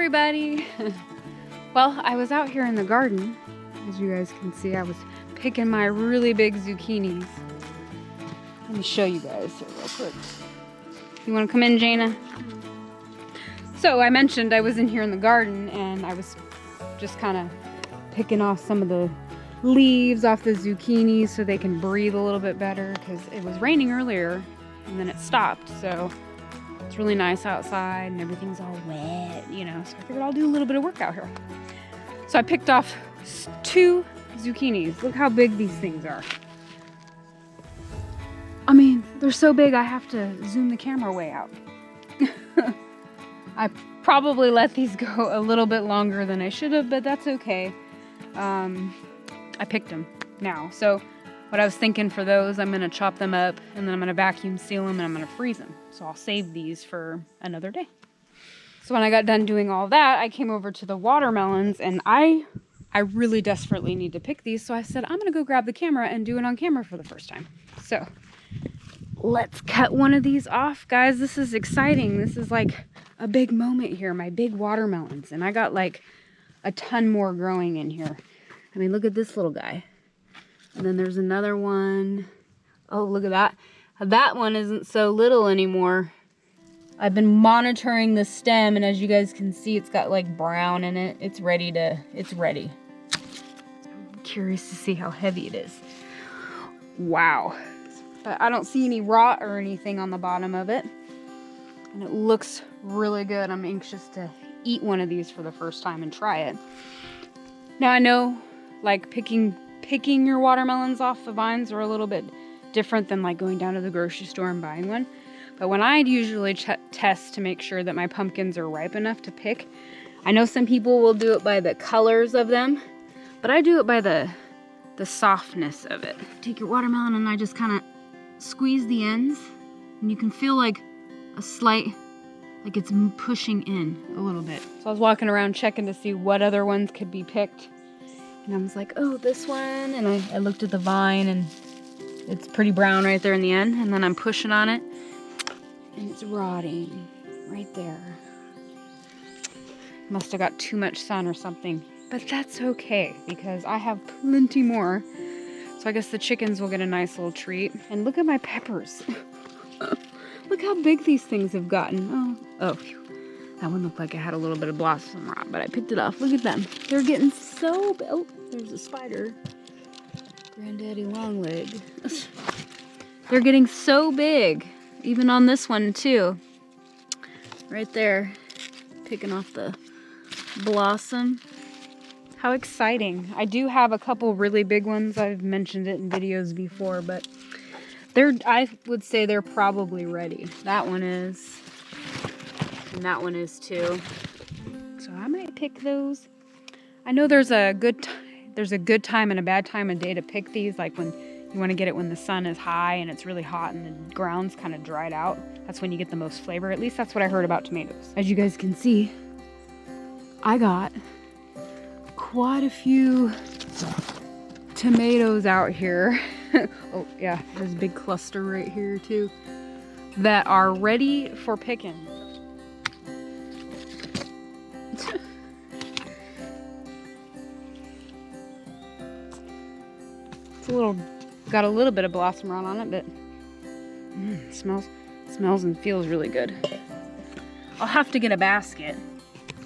everybody. Well, I was out here in the garden. As you guys can see, I was picking my really big zucchinis. Let me show you guys here real quick. You want to come in, Jana? So I mentioned I was in here in the garden and I was just kind of picking off some of the leaves off the zucchini so they can breathe a little bit better, because it was raining earlier and then it stopped. So it's really nice outside and everything's all wet, you know, so I figured I'll do a little bit of work out here. So I picked off 2 zucchinis. Look how big these things are. I mean, they're so big I have to zoom the camera way out. I probably let these go a little bit longer than I should have, but that's okay. I picked them now. So what I was thinking for those, I'm gonna chop them up and then I'm gonna vacuum seal them and I'm gonna freeze them. So I'll save these for another day. So when I got done doing all that, I came over to the watermelons and I really desperately need to pick these. So I said, I'm gonna go grab the camera and do it on camera for the first time. So let's cut one of these off, guys. This is exciting. This is like a big moment here, my big watermelons. And I got like a ton more growing in here. I mean, look at this little guy. And then there's another one. Oh, look at that. That one isn't so little anymore. I've been monitoring the stem, and as you guys can see, it's got like brown in it. It's ready. I'm curious to see how heavy it is. Wow. But I don't see any rot or anything on the bottom of it. And it looks really good. I'm anxious to eat one of these for the first time and try it. Now I know like picking your watermelons off the vines are a little bit different than like going down to the grocery store and buying one. But when I usually test to make sure that my pumpkins are ripe enough to pick, I know some people will do it by the colors of them, but I do it by the softness of it. Take your watermelon and I just kind of squeeze the ends, and you can feel like a slight, like it's pushing in a little bit. So I was walking around checking to see what other ones could be picked. And I was like, oh, this one. And I looked at the vine and it's pretty brown right there in the end. And then I'm pushing on it and it's rotting right there. Must have got too much sun or something. But that's okay because I have plenty more. So I guess the chickens will get a nice little treat. And look at my peppers. Look how big these things have gotten. Oh, phew. That one looked like it had a little bit of blossom rot, but I picked it off. Look at them. They're getting so big. Oh, there's a spider. Granddaddy Longleg. They're getting so big. Even on this one too. Right there. Picking off the blossom. How exciting. I do have a couple really big ones. I've mentioned it in videos before, but I would say they're probably ready. That one is. And that one is too. So I might pick those. I know there's a good time and a bad time of day to pick these, like when you want to get it when the sun is high and it's really hot and the ground's kind of dried out. That's when you get the most flavor. At least that's what I heard about tomatoes. As you guys can see, I got quite a few tomatoes out here. Oh yeah, there's a big cluster right here too that are ready for picking. Got a little bit of blossom rot on it, but smells and feels really good. I'll have to get a basket.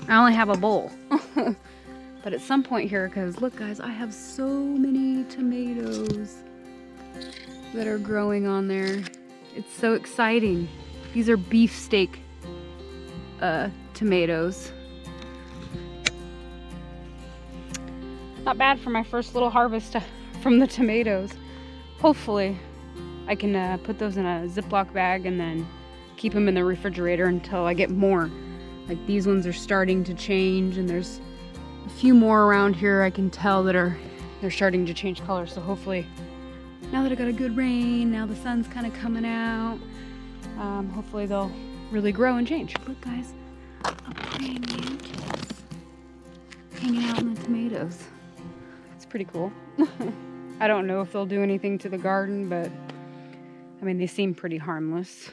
I only have a bowl. But at some point here, because look guys, I have so many tomatoes that are growing on there. It's so exciting. These are beefsteak tomatoes. Not bad for my first little harvest from the tomatoes. Hopefully I can put those in a Ziploc bag and then keep them in the refrigerator until I get more. Like these ones are starting to change, and there's a few more around here I can tell that they're starting to change color. So hopefully now that I got a good rain, now the sun's kind of coming out, hopefully they'll really grow and change. Look guys, a praying mantis hanging out in the tomatoes. It's pretty cool. I don't know if they'll do anything to the garden, but I mean, they seem pretty harmless.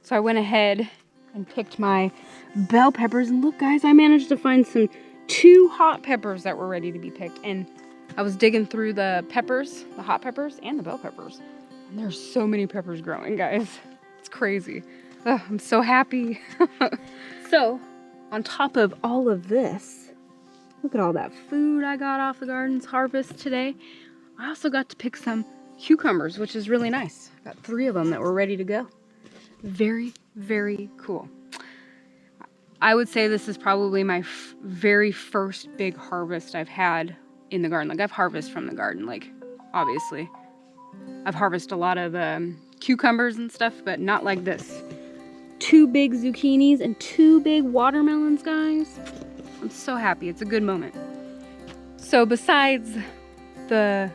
So I went ahead and picked my bell peppers. And look, guys, I managed to find some 2 hot peppers that were ready to be picked. And I was digging through the peppers, the hot peppers and the bell peppers. And there's so many peppers growing, guys. It's crazy. Ugh, I'm so happy. So, on top of all of this, look at all that food I got off the garden's harvest today. I also got to pick some cucumbers, which is really nice. I got 3 of them that were ready to go. Very, very cool. I would say this is probably my very first big harvest I've had in the garden. Like, I've harvested from the garden, like, obviously. I've harvested a lot of cucumbers and stuff, but not like this. 2 big zucchinis and 2 big watermelons, guys. I'm so happy. It's a good moment. So besides the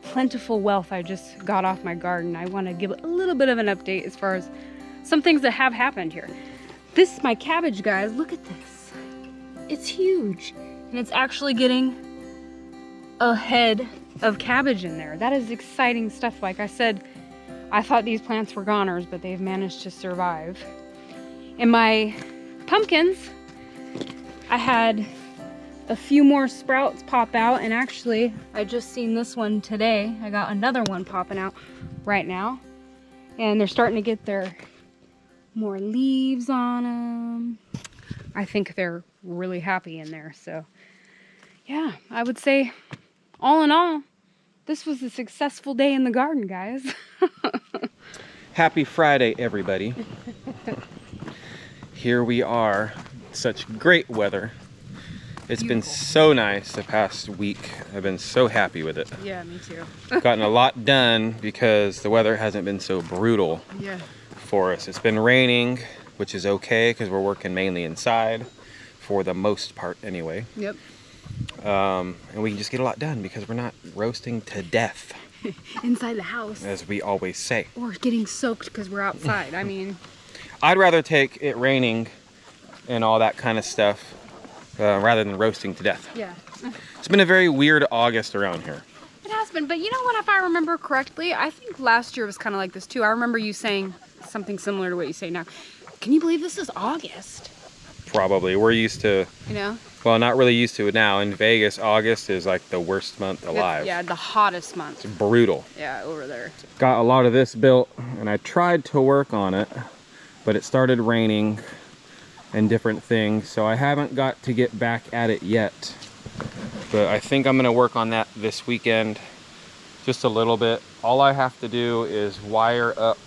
plentiful wealth I just got off my garden, I want to give a little bit of an update as far as some things that have happened here. This is my cabbage, guys. Look at this. It's huge. And it's actually getting a head of cabbage in there. That is exciting stuff. Like I said, I thought these plants were goners, but they've managed to survive. And my pumpkins, I had a few more sprouts pop out, and actually I just seen this one today. I got another one popping out right now, and they're starting to get their more leaves on them. I think they're really happy in there. So yeah, I would say all in all, this was a successful day in the garden, guys. Happy Friday, everybody. Here we are. Such great weather. It's been so nice the past week. I've been so happy with it. Yeah, me too. Gotten a lot done because the weather hasn't been so brutal for us. It's been raining, which is okay because we're working mainly inside for the most part anyway. Yep. And we can just get a lot done because we're not roasting to death. Inside the house. As we always say. Or getting soaked because we're outside. I mean, I'd rather take it raining and all that kind of stuff rather than roasting to death. yeah. It's been a very weird August around here. It has been, but you know what, if I remember correctly, I think last year was kind of like this too. I remember you saying something similar to what you say now. Can you believe this is August? Probably. We're used to, You know? well, not really used to it now. In Vegas, August is like the worst month alive. Yeah, the hottest month. It's brutal. Yeah, over there. Got a lot of this built, and I tried to work on it, but it started raining and different things, so I haven't got to get back at it yet. But I think I'm gonna work on that this weekend, just a little bit. All I have to do is wire up,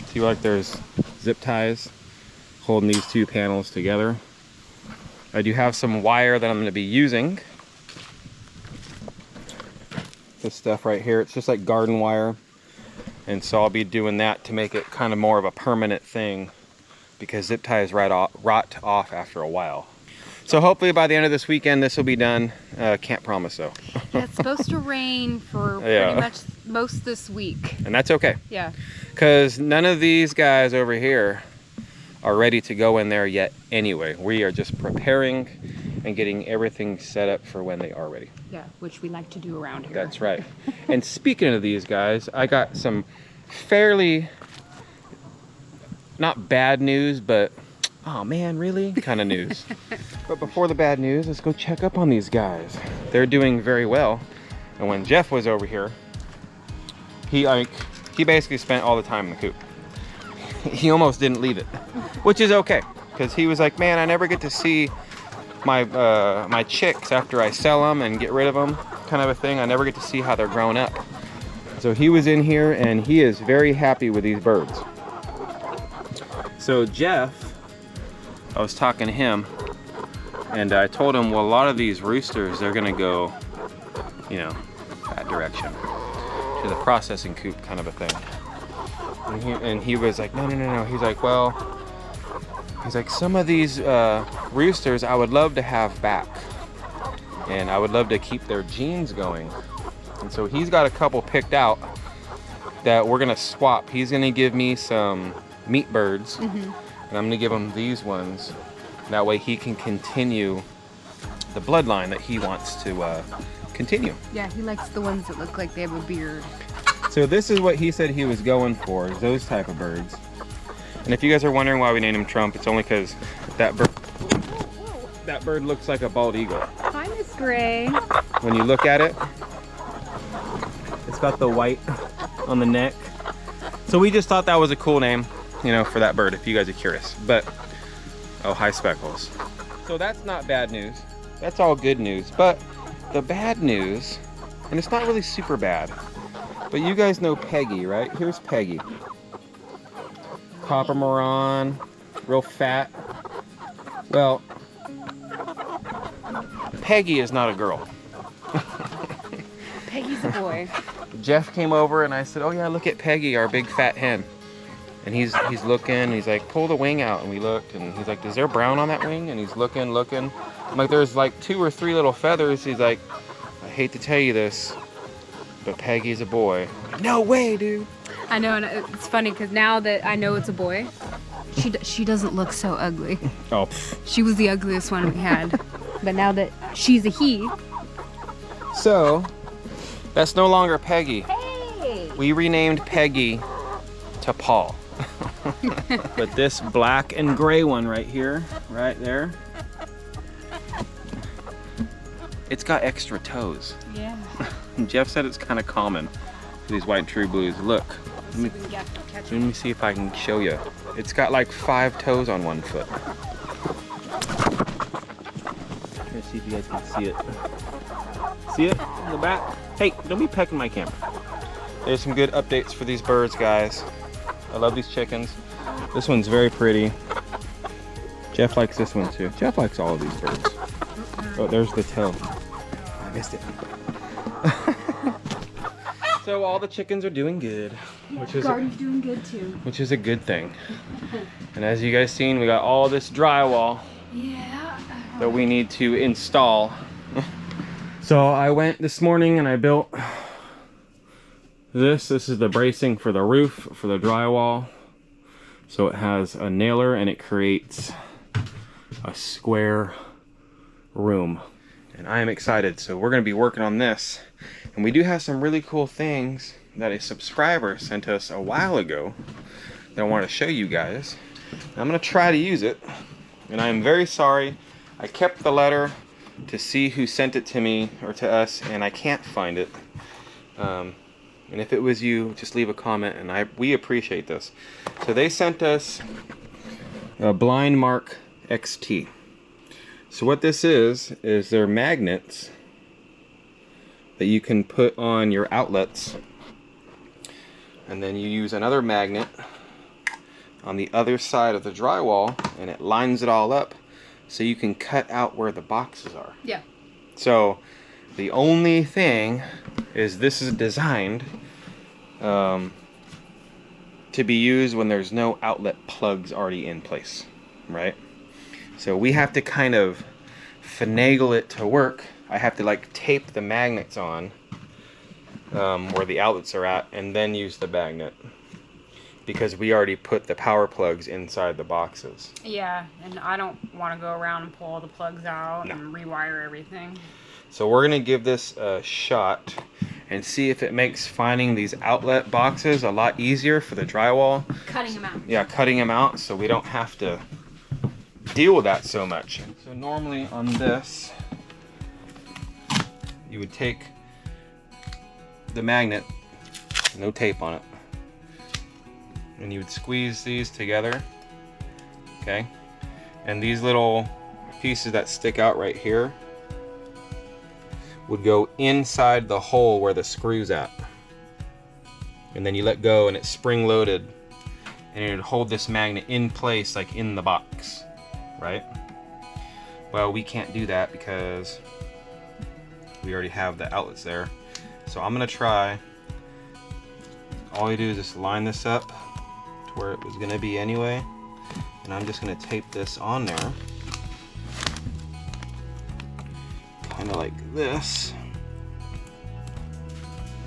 see, like there's zip ties holding these 2 panels together. I do have some wire that I'm gonna be using. This stuff right here, it's just like garden wire. And so I'll be doing that to make it kind of more of a permanent thing, because zip ties rot off after a while. So hopefully by the end of this weekend this will be done. Can't promise though. Yeah, it's supposed to rain for pretty much most this week. And that's okay. Yeah. Because none of these guys over here are ready to go in there yet anyway. We are just preparing and getting everything set up for when they are ready. Yeah, which we like to do around here. That's right. And speaking of these guys, I got some fairly, not bad news, but oh man, really? Kind of news. But before the bad news, let's go check up on these guys. They're doing very well. And when Jeff was over here, he basically spent all the time in the coop. He almost didn't leave it, which is okay, because he was like, man, I never get to see my my chicks after I sell them and get rid of them, kind of a thing. I never get to see how they're grown up. So he was in here and he is very happy with these birds. So Jeff, I was talking to him and I told him, well, a lot of these roosters, they're gonna go, you know, that direction, to the processing coop kind of a thing. And he was like, no. He's like, well, some of these roosters I would love to have back, and I would love to keep their genes going. And so he's got a couple picked out that we're gonna swap. He's gonna give me some meat birds, and I'm gonna give him these ones. That way he can continue the bloodline that he wants to continue. Yeah, he likes the ones that look like they have a beard. So this is what he said he was going for, is those type of birds. And if you guys are wondering why we named him Trump, it's only because that bird looks like a bald eagle. Hi, Miss Gray. When you look at it, it's got the white on the neck. So we just thought that was a cool name, you know, for that bird, if you guys are curious. But, oh, hi Speckles. So that's not bad news. That's all good news. But the bad news, and it's not really super bad, but you guys know Peggy, right? Here's Peggy. Copper Moran, real fat. Well, Peggy is not a girl. Peggy's a boy. Jeff came over and I said, oh yeah, look at Peggy, our big fat hen. And he's looking, and he's like, pull the wing out. And we looked, and he's like, is there brown on that wing? And he's looking. I'm like, there's like 2 or 3 little feathers. He's like, I hate to tell you this, but Peggy's a boy. No way, dude. I know, and it's funny because now that I know it's a boy, she doesn't look so ugly. Oh. She was the ugliest one we had. But now that she's a he. So, that's no longer Peggy. Hey! We renamed Peggy to Paul. But this black and gray one right here, right there, it's got extra toes. Yeah. Jeff said it's kind of common for these white true blues. Look, let me see if I can show you. It's got like 5 toes on one foot. Try to see if you guys can see it. See it in the back? Hey, don't be pecking my camera. There's some good updates for these birds, guys. I love these chickens. This one's very pretty. Jeff likes this one too. Jeff likes all of these birds. Oh, there's the toe. I missed it. So all the chickens are doing good, which is Garden's doing good too. Which is a good thing. And as you guys seen, we got all this drywall that we need to install. So I went this morning and I built this. This is the bracing for the roof, for the drywall. So it has a nailer and it creates a square room. And I am excited. So we're gonna be working on this. And we do have some really cool things that a subscriber sent us a while ago that I want to show you guys. And I'm gonna try to use it. And I am very sorry. I kept the letter to see who sent it to me or to us, and I can't find it. And if it was you, just leave a comment, and we appreciate this. So they sent us a Blind Mark XT. So what this is they're magnets that you can put on your outlets, and then you use another magnet on the other side of the drywall, and it lines it all up so you can cut out where the boxes are. Yeah. So the only thing is this is designed to be used when there's no outlet plugs already in place, right? So we have to kind of finagle it to work. I have to like tape the magnets on where the outlets are at, and then use the magnet, because we already put the power plugs inside the boxes. Yeah, and I don't want to go around and pull all the plugs out and rewire everything. So we're gonna give this a shot and see if it makes finding these outlet boxes a lot easier for the drywall. Cutting them out. Yeah, cutting them out so we don't have to deal with that so much. So normally on this, you would take the magnet, no tape on it, and you would squeeze these together, okay? And these little pieces that stick out right here would go inside the hole where the screw's at. And then you let go and it's spring loaded, and it would hold this magnet in place like in the box, right? Well, we can't do that because we already have the outlets there. So I'm gonna try, all you do is just line this up to where it was gonna be anyway, and I'm just gonna tape this on there, kind of like this,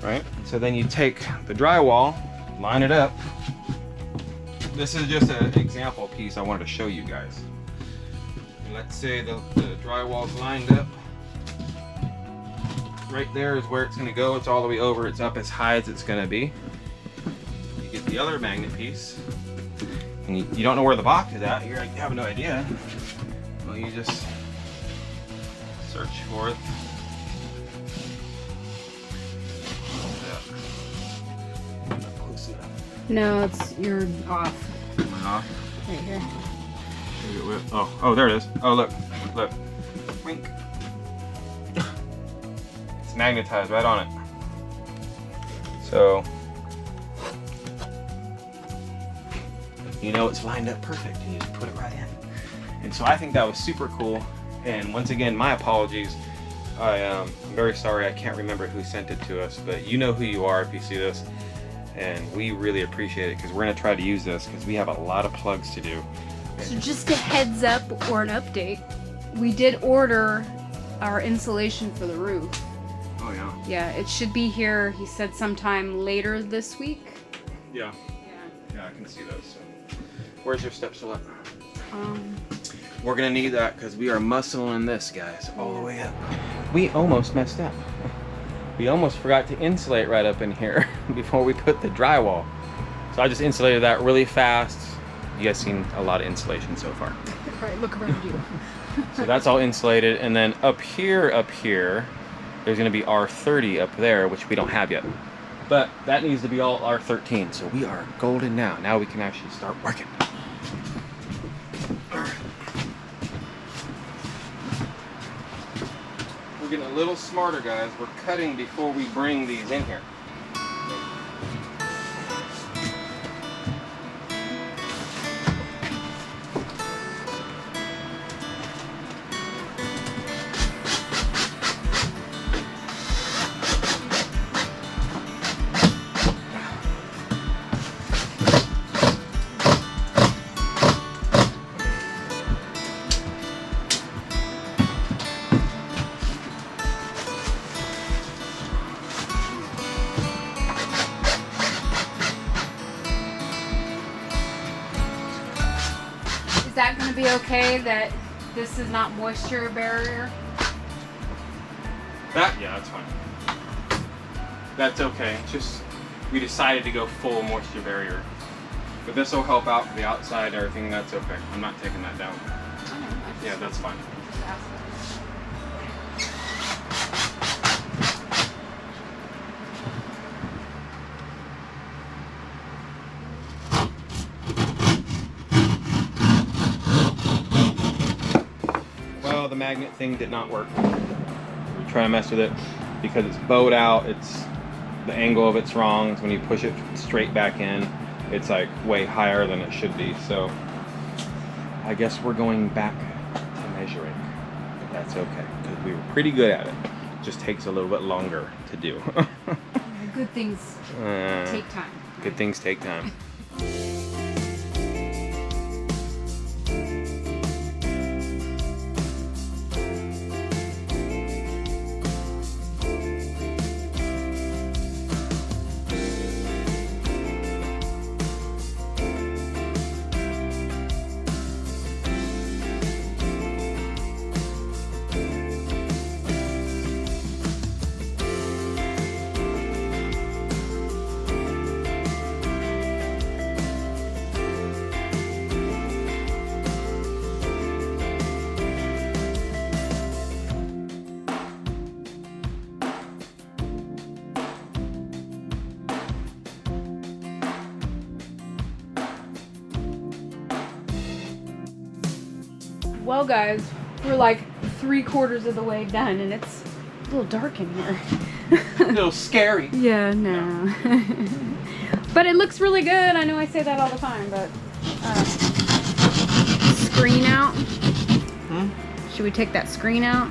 right? So then you take the drywall, line it up. This is just an example piece I wanted to show you guys. Let's say the drywall's lined up. Right there is where it's going to go. It's all the way over. It's up as high as it's going to be. You get the other magnet piece, and you don't know where the box is at, you're like, you have no idea. Well, you just search for it. Close enough. No, you're off. Am I off? Right here. Oh, there it is. Oh, look. Wink. It's magnetized right on it. So, you know it's lined up perfect. You just put it right in. And so I think that was super cool. And once again, my apologies. I'm very sorry. I can't remember who sent it to us, but you know who you are if you see this. And we really appreciate it because we're going to try to use this because we have a lot of plugs to do. So just a heads up or an update. We did order our insulation for the roof. Oh, yeah. Yeah, it should be here, he said, sometime later this week. Yeah. Yeah, I can see those. So. Where's your step stool at? We're going to need that because we are muscling this, guys, all the way up. We almost messed up. We almost forgot to insulate right up in here before we put the drywall. So I just insulated that really fast. You guys seen a lot of insulation so far. Right, look around you. So that's all insulated, and then up here, there's gonna be R30 up there, which we don't have yet. But that needs to be all R13, so we are golden now. Now we can actually start working. All right. We're getting a little smarter, guys. We're cutting before we bring these in here. Is that going to be okay that this is not moisture barrier? Yeah, that's fine. That's okay. It's just, we decided to go full moisture barrier. But this will help out for the outside and everything, that's okay. I'm not taking that down. Yeah, that's fine. Well, the magnet thing did not work. We're trying to mess with it because it's bowed out. It's the angle of it's wrong. So when you push it straight back in, it's like way higher than it should be. So I guess we're going back to measuring. But that's okay because we were pretty good at it. It just takes a little bit longer to do. Good things take time. Good things take time. Well, guys, we're like 3/4 of the way done, and it's a little dark in here. A little scary. Yeah, no. But it looks really good. I know I say that all the time, but screen out. Should we take that screen out?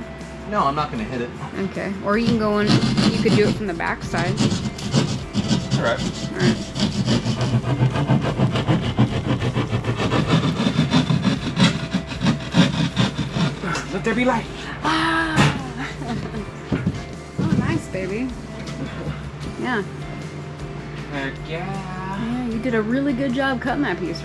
No, I'm not going to hit it. Okay. Or you can go in. You could do it from the back side. All right. All right. Let there be light. Ah! Oh, nice, baby. Yeah. Heck yeah. Yeah, you did a really good job cutting that piece.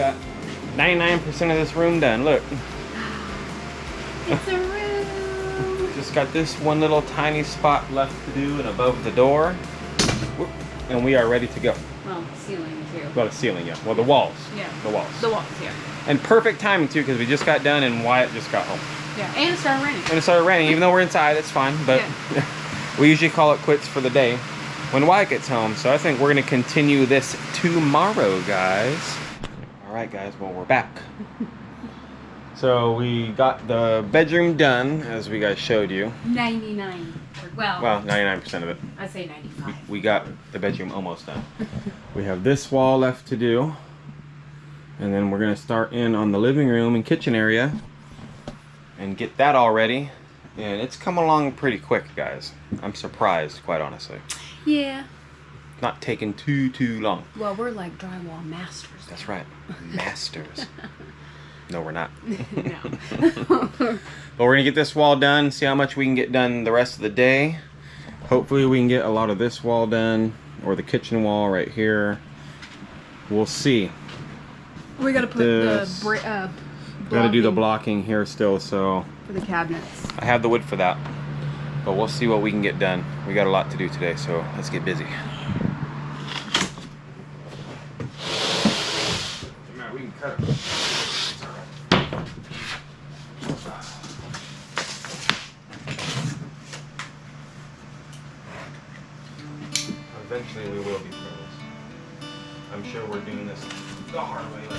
got 99% of this room done. Look. It's a room. Just got this one little tiny spot left to do and above the door. Whoop, and we are ready to go. Well, ceiling too. Well, the ceiling, yeah. Well, the walls. Yeah. The walls. The walls, yeah. And perfect timing too, because we just got done and Wyatt just got home. Yeah, and it started raining. And it started raining, even though we're inside, it's fine. But yeah. we usually call it quits for the day when Wyatt gets home. So I think we're going to continue this tomorrow, guys. All right, guys. Well, we're back. So we got the bedroom done, as we guys showed you. 99. Well, 99% of it. I say 95. We got the bedroom almost done. We have this wall left to do. And then we're going to start in on the living room and kitchen area and get that all ready. And it's come along pretty quick, guys. I'm surprised, quite honestly. Yeah. Not taking too long. Well, we're like drywall masters. That's right. Masters. No, we're not. No. But we're going to get this wall done, see how much we can get done the rest of the day. Hopefully we can get a lot of this wall done, or the kitchen wall right here. We'll see. We got to put the got to do the blocking here still, so. For the cabinets. I have the wood for that. But we'll see what we can get done. We got a lot to do today, so let's get busy. We can cut it. Eventually we will be friends. I'm sure we're doing this the hard way.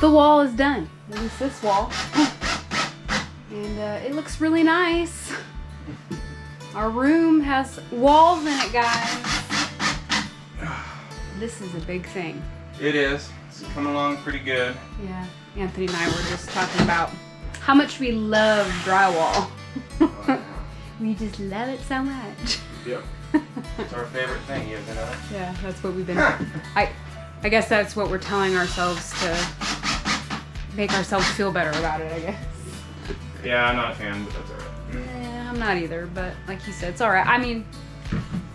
The wall is done. At least this wall. And it looks really nice. Our room has walls in it, guys. This is a big thing. It is. It's coming along pretty good. Yeah. Anthony and I were just talking about how much we love drywall. We just love it so much. Yep. It's our favorite thing, isn't it? Yeah, that's what we've been. I guess that's what we're telling ourselves to make ourselves feel better about it, I guess. Yeah, I'm not a fan, but that's alright. Yeah, I'm not either, but like you said, it's alright. I mean,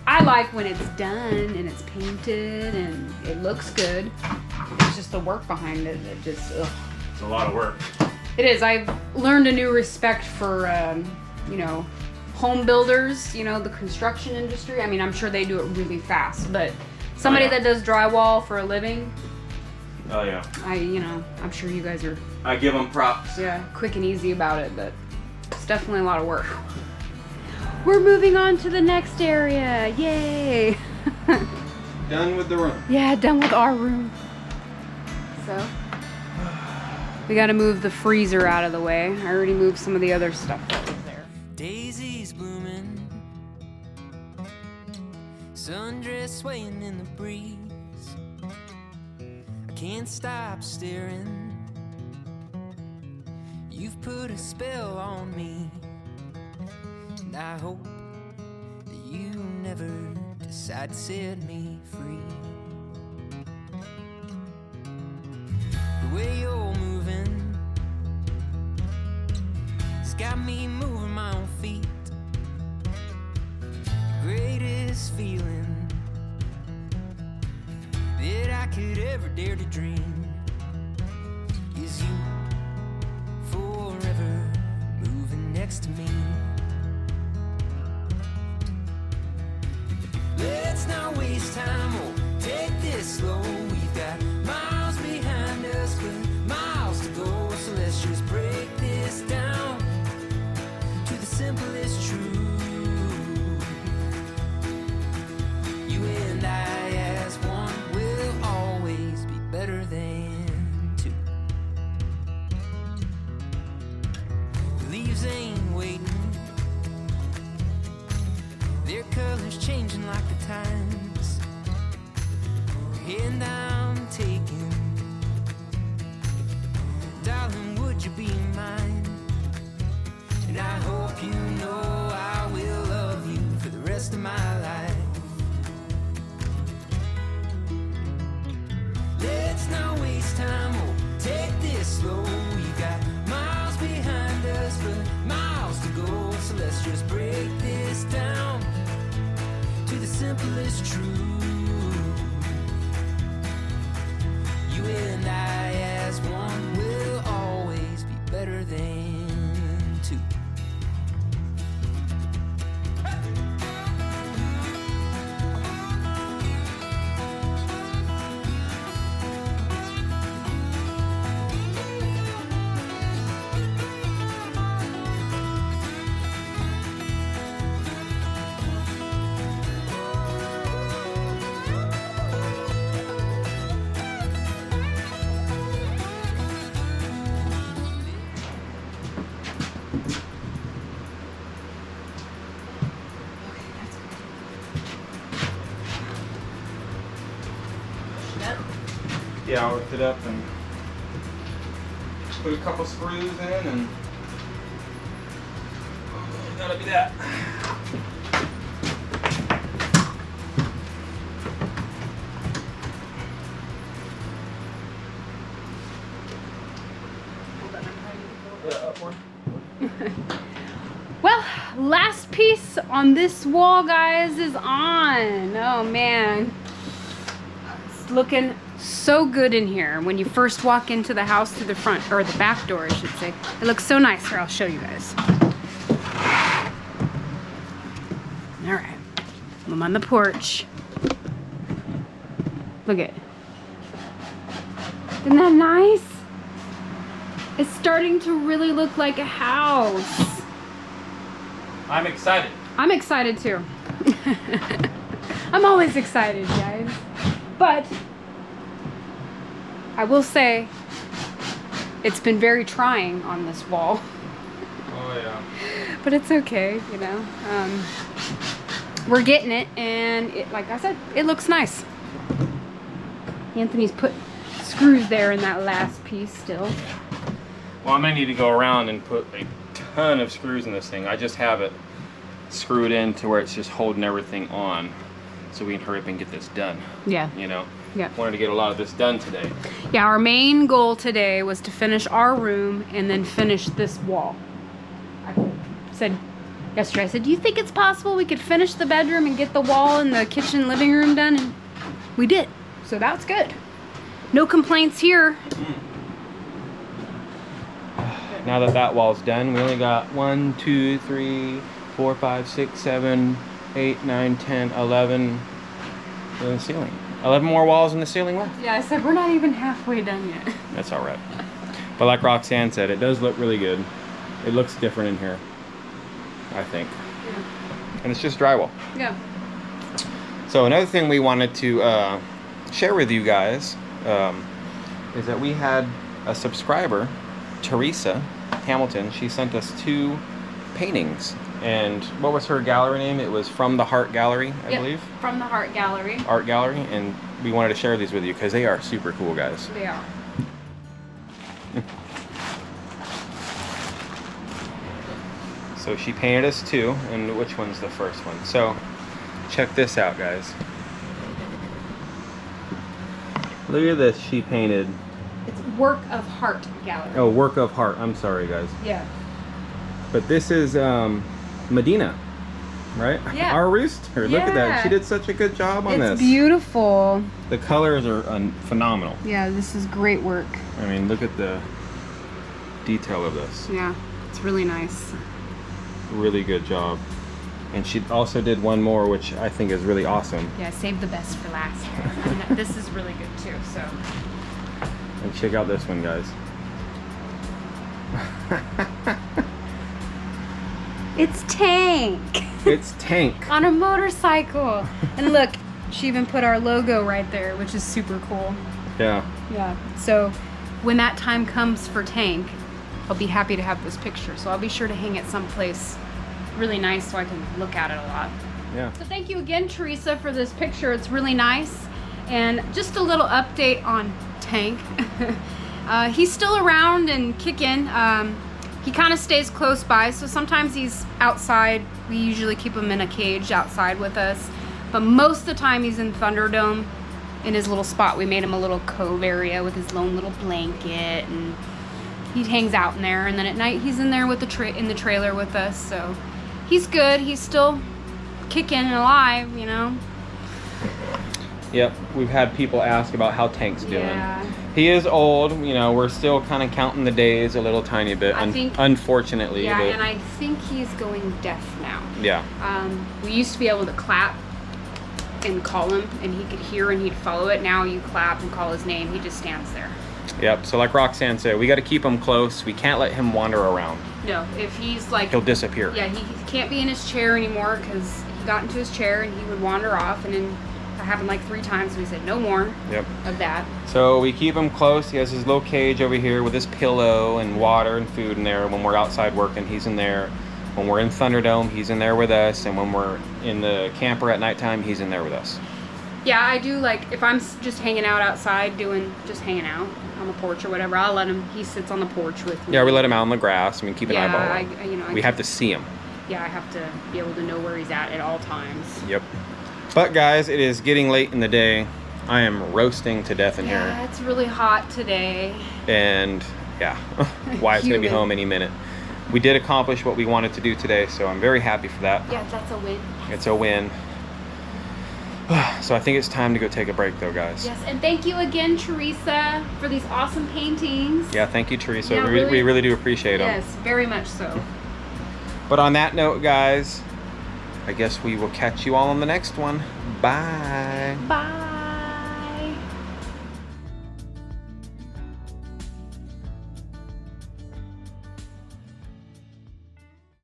I like when it's done and it's painted and it looks good. It's just the work behind it that just, ugh. It's a lot of work. It is. I've learned a new respect for, you know, home builders, you know, the construction industry. I mean, I'm sure they do it really fast, but somebody that does drywall for a living, oh yeah. I'm sure you guys are. I give them props. Yeah, quick and easy about it, but it's definitely a lot of work. We're moving on to the next area. Yay! Done with the room. Yeah, done with our room. So, we gotta move the freezer out of the way. I already moved some of the other stuff that was there. Daisies blooming, sundress swaying in the breeze. I can't stop staring. You've put a spell on me, and I hope that you never decide to set me free. The way you're moving, it's got me moving my own feet. The greatest feeling that I could ever dare to dream is you forever moving next to me. Let's not waste time simplest truth. You and I as one will always be better than two. The leaves ain't waiting, their colors changing like the times. And I'm taking, darling, would you be mine? And I hope you know I will love you for the rest of my life. Let's not waste time, oh, take this slow. You got miles behind us, but miles to go. So let's just break this down to the simplest truth. You and I as one will always be better than two. Yeah, I worked it up and put a couple screws in, and that'll be that. Well, last piece on this wall, guys, is on. Oh man, it's looking so good in here. When you first walk into the house through the front, or the back door I should say, it looks so nice. Here, I'll show you guys. All right, I'm on the porch. Look at it. Isn't that nice? It's starting to really look like a house. I'm excited. I'm excited too. I'm always excited, guys. But I will say it's been very trying on this wall. Oh yeah. But it's okay, you know. We're getting it, and it, like I said, it looks nice. Anthony's put screws there in that last piece still. Well, I'm gonna need to go around and put a ton of screws in this thing. I just have it screwed in to where it's just holding everything on, so we can hurry up and get this done. Yeah. You know? Yeah. Wanted to get a lot of this done today. Yeah, our main goal today was to finish our room and then finish this wall. I said yesterday, I said, do you think it's possible we could finish the bedroom and get the wall in the kitchen living room done? And we did. So that's good. No complaints here. Now that that wall's done, we only got 1, 2, 3, 4, 5, 6, 7, 8, 9, 10, 11 in the ceiling. 11 more walls in the ceiling left. Yeah, I said we're not even halfway done yet. That's all right. But like Roxanne said, it does look really good. It looks different in here, I think. Yeah. And it's just drywall. Yeah. So another thing we wanted to share with you guys is that we had a subscriber, Teresa Hamilton. She sent us 2 paintings. And what was her gallery name? It was From the Heart Gallery, I believe. From the Heart Gallery. Art Gallery. And we wanted to share these with you because they are super cool, guys. They are. So she painted us 2, and which one's the first one? So check this out, guys. Look at this. She painted. It's Work of Heart Gallery. Oh, Work of Heart. I'm sorry, guys. Yeah. But this is Medina, right? Yeah. Our rooster. Look at that. Yeah. She did such a good job on this. It's beautiful. The colors are phenomenal. Yeah, this is great work. I mean, look at the detail of this. Yeah, it's really nice. Really good job. And she also did one more, which I think is really awesome. Yeah, save the best for last. And this is really good too, so. And check out this one, guys. It's Tank. It's Tank. On a motorcycle. And look, she even put our logo right there, which is super cool. Yeah. Yeah. So when that time comes for Tank, I'll be happy to have this picture. So I'll be sure to hang it someplace really nice so I can look at it a lot. Yeah. So thank you again, Teresa, for this picture. It's really nice. And just a little update on Tank. He's still around and kicking. He kind of stays close by, so sometimes he's outside. We usually keep him in a cage outside with us. But most of the time he's in Thunderdome in his little spot. We made him a little cove area with his lone little blanket, and he hangs out in there. And then at night he's in there with in the trailer with us. So he's good. He's still kicking and alive, you know. Yep, we've had people ask about how Tank's doing. Yeah. He is old, you know, we're still kind of counting the days a little tiny bit, I think, unfortunately. Yeah, but, and I think he's going deaf now. yeah. We used to be able to clap and call him, and he could hear and he'd follow it. Now you clap and call his name, he just stands there. Yep, so like Roxane said, we got to keep him close. We can't let him wander around. No, if he's like... He'll disappear. Yeah, he can't be in his chair anymore because he got into his chair and he would wander off, and then that happened like 3 times, so we said no more of that. So we keep him close. He has his little cage over here with his pillow and water and food in there. When we're outside working, he's in there. When we're in Thunderdome, he's in there with us. And when we're in the camper at nighttime, he's in there with us. Yeah, I do, like, if I'm just hanging out outside, just hanging out on the porch or whatever, I'll let him, he sits on the porch with me. Yeah, we let him out on the grass. I mean, keep an eyeball on him. you know, We have to see him. Yeah, I have to be able to know where he's at all times. Yep. But guys, it is getting late in the day. I am roasting to death in here. Yeah, it's really hot today. And yeah, Wyatt's gonna be home any minute. We did accomplish what we wanted to do today, so I'm very happy for that. Yeah, that's a win. It's a win. So I think it's time to go take a break though, guys. Yes, and thank you again, Teresa, for these awesome paintings. Yeah, thank you, Teresa. Yeah, we really do appreciate them. Yes, very much so. But on that note, guys, I guess we will catch you all on the next one. Bye. Bye.